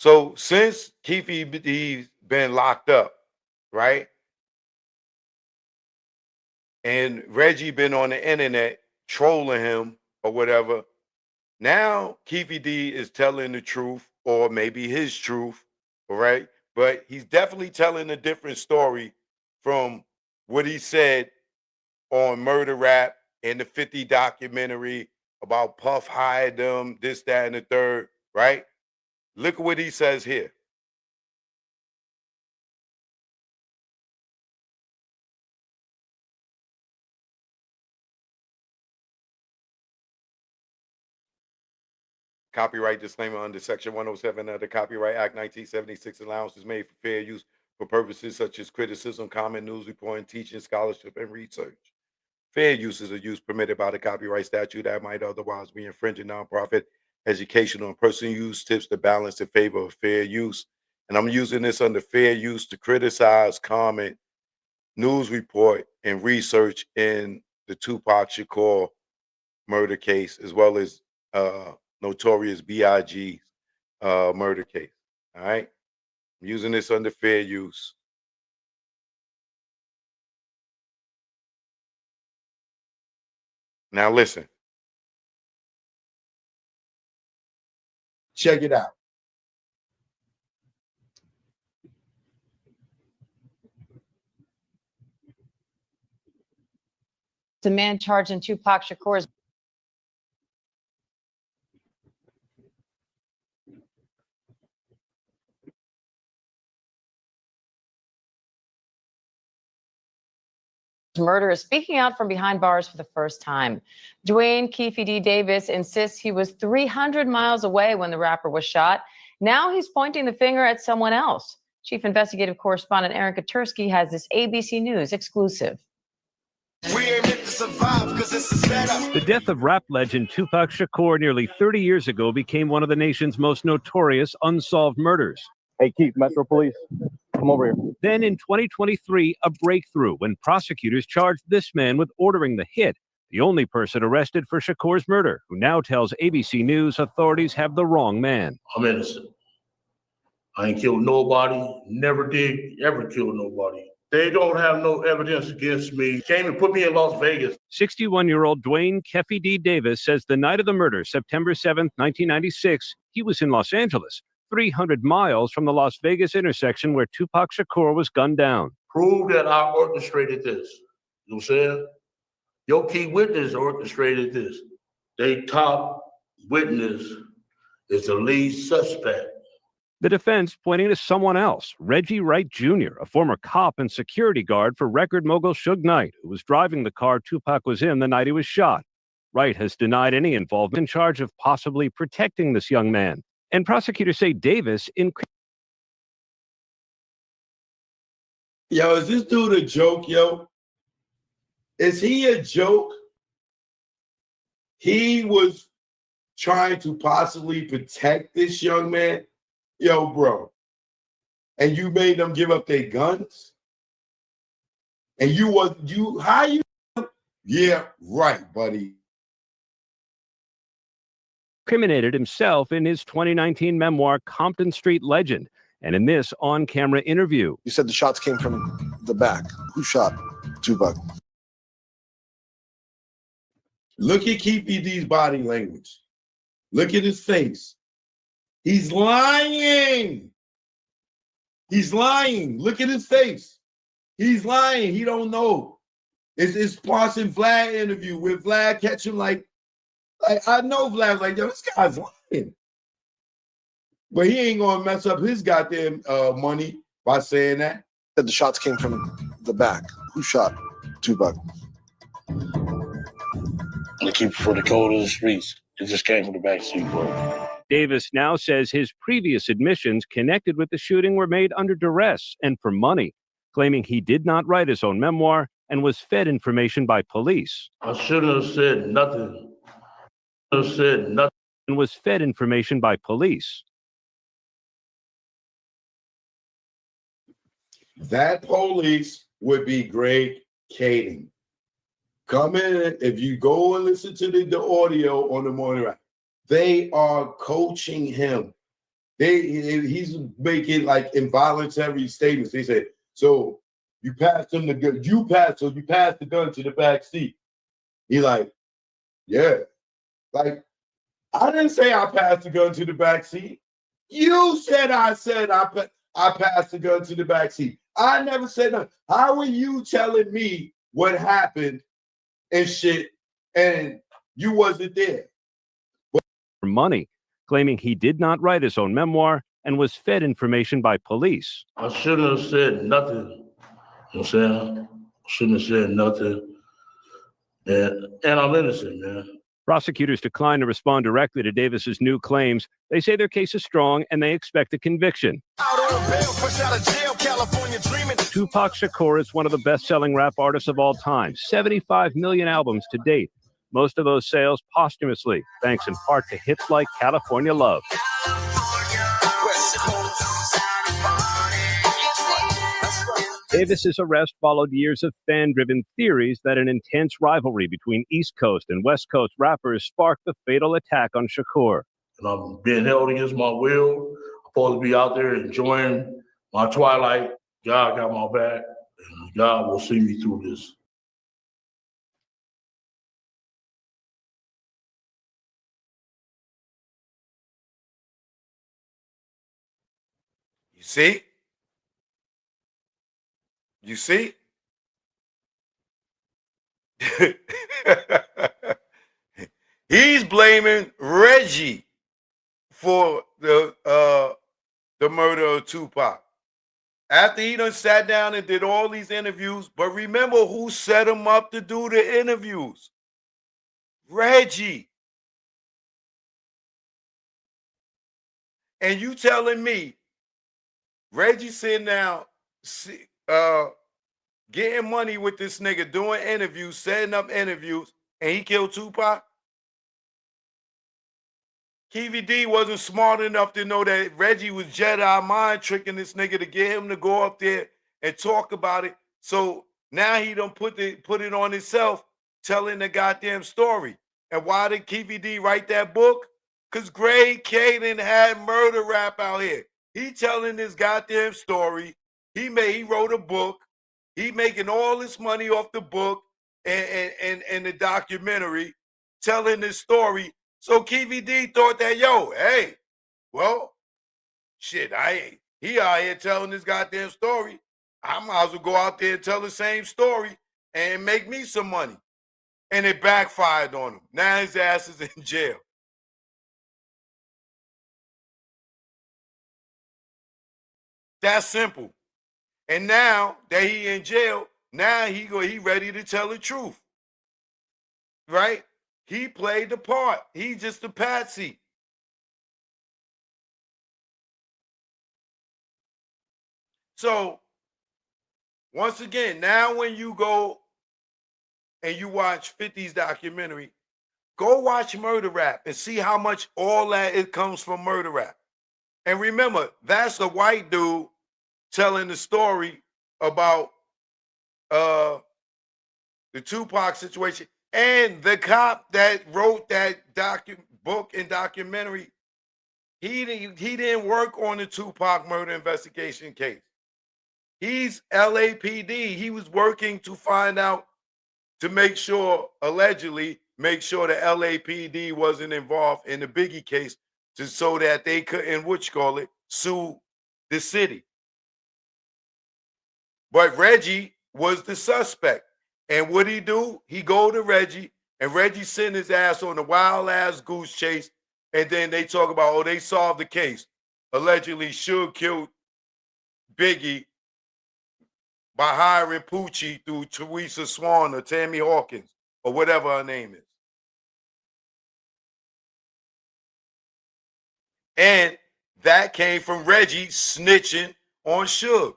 So since Keefe D's been locked up, right? And Reggie been on the internet trolling him or whatever. Now Keefe D is telling the truth, or maybe his truth, all right? But he's definitely telling a different story from what he said on Murder Rap and the 50 documentary about Puff hired them, this, that, and the third, right? Look at what he says here. Copyright disclaimer under Section 107 of the Copyright Act 1976, allowance is made for fair use for purposes such as criticism, comment, news reporting, teaching, scholarship, and research. Fair uses are use permitted by the copyright statute that might otherwise be infringing nonprofit, educational, and personal use tips to balance in favor of fair use. And I'm using this under fair use to criticize, comment, news report, and research in the Tupac Shakur murder case, as well as Notorious B.I.G.'s murder case. All right. I'm using this under fair use. Now listen. Check it out. The man charged in Tupac Shakur's murder is speaking out from behind bars for the first time. Dwayne Keefe D. Davis insists he was 300 miles away when the rapper was shot. Now he's pointing the finger at someone else. Chief Investigative Correspondent Aaron Katursky has this ABC News exclusive. The death of rap legend Tupac Shakur nearly 30 years ago became one of the nation's most notorious unsolved murders. Hey, Keefe, Metro Police, come over here. Then in 2023, a breakthrough when prosecutors charged this man with ordering the hit, the only person arrested for Shakur's murder, who now tells ABC News authorities have the wrong man. I'm innocent. I ain't killed nobody, never did ever kill nobody. They don't have no evidence against me. Came and put me in Las Vegas. 61-year-old Dwayne Keffy D. Davis says the night of the murder, September 7th, 1996, he was in Los Angeles, 300 miles from the Las Vegas intersection where Tupac Shakur was gunned down. Prove that I orchestrated this. You know what I'm saying? Your key witness orchestrated this. They top witness is the lead suspect. The defense pointing to someone else, Reggie Wright Jr., a former cop and security guard for record mogul Suge Knight, who was driving the car Tupac was in the night he was shot. Wright has denied any involvement in charge of possibly protecting this young man. And prosecutors say Davis Yo, is this dude a joke, yo? Is he a joke? He was trying to possibly protect this young man. Yo, bro. And you made them give up their guns? And yeah, right, buddy. incriminated himself in his 2019 memoir, Compton Street Legend, and in this on-camera interview. You said the shots came from the back. Who shot Tupac? Look at Keefe D's body language. Look at his face. He's lying. He's lying. Look at his face. He's lying. He don't know. It's Sparks and Vlad interview where Vlad catch him like I know Vlad's like, yo, this guy's lying. But he ain't gonna mess up his goddamn money by saying that. Said the shots came from the back. Who shot Tupac? They keep it for the code of the streets. It just came from the back seat, bro. Davis now says his previous admissions connected with the shooting were made under duress and for money, claiming he did not write his own memoir and was fed information by police. I shouldn't have said nothing. I should have said nothing. And was fed information by police. That police would be Greg Kading. Come in, if you go and listen to the audio on the morning rap, they are coaching him. He's making like involuntary statements. They said, so you passed him the gun, you passed the gun to the back seat. He like, yeah. Like, I didn't say I passed the gun to the back seat. You said I passed the gun to the back seat. I never said nothing. How are you telling me what happened and shit and you wasn't there? For money, claiming he did not write his own memoir and was fed information by police. I shouldn't have said nothing. You know what I'm saying? Shouldn't have said nothing. And I'm innocent, man. Prosecutors declined to respond directly to Davis's new claims. They say their case is strong and they expect a conviction. Tupac Shakur is one of the best-selling rap artists of all time, 75 million albums to date. Most of those sales posthumously, thanks in part to hits like California Love. Davis's arrest followed years of fan-driven theories that an intense rivalry between East Coast and West Coast rappers sparked the fatal attack on Shakur. And I'm being held against my will. I'm supposed to be out there enjoying my twilight. God got my back, and God will see me through this. You see? You see? He's blaming Reggie for the murder of Tupac. After he done sat down and did all these interviews, but remember who set him up to do the interviews? Reggie. And you telling me Reggie sitting down, getting money with this nigga, doing interviews, setting up interviews, and he killed Tupac? Keefe D wasn't smart enough to know that Reggie was Jedi mind tricking this nigga to get him to go up there and talk about it. So now he done put it on himself, telling the goddamn story. And why did Keefe D write that book? Because Greg Caden had murder rap out here. He telling this goddamn story. He wrote a book. He making all this money off the book and the documentary, telling this story. So Keefe D thought that, yo, hey, well, shit, he out here telling this goddamn story. I might as well go out there and tell the same story and make me some money. And it backfired on him. Now his ass is in jail. That's simple. And now that he in jail, now he ready to tell the truth. Right? He played the part. He just a patsy. So, once again, now when you go and you watch 50's documentary, go watch Murder Rap and see how much all that it comes from Murder Rap. And remember, that's a white dude telling the story about the Tupac situation. And the cop that wrote that book and documentary, he didn't work on the Tupac murder investigation case. He's LAPD. He was working to find out, to make sure, allegedly, make sure the LAPD wasn't involved in the Biggie case, so that they couldn't, sue the city. But Reggie was the suspect. And what he do? He go to Reggie, and Reggie send his ass on a wild ass goose chase. And then they talk about, oh, they solved the case. Allegedly, Suge killed Biggie by hiring Poochie through Teresa Swan or Tammy Hawkins or whatever her name is. And that came from Reggie snitching on Suge.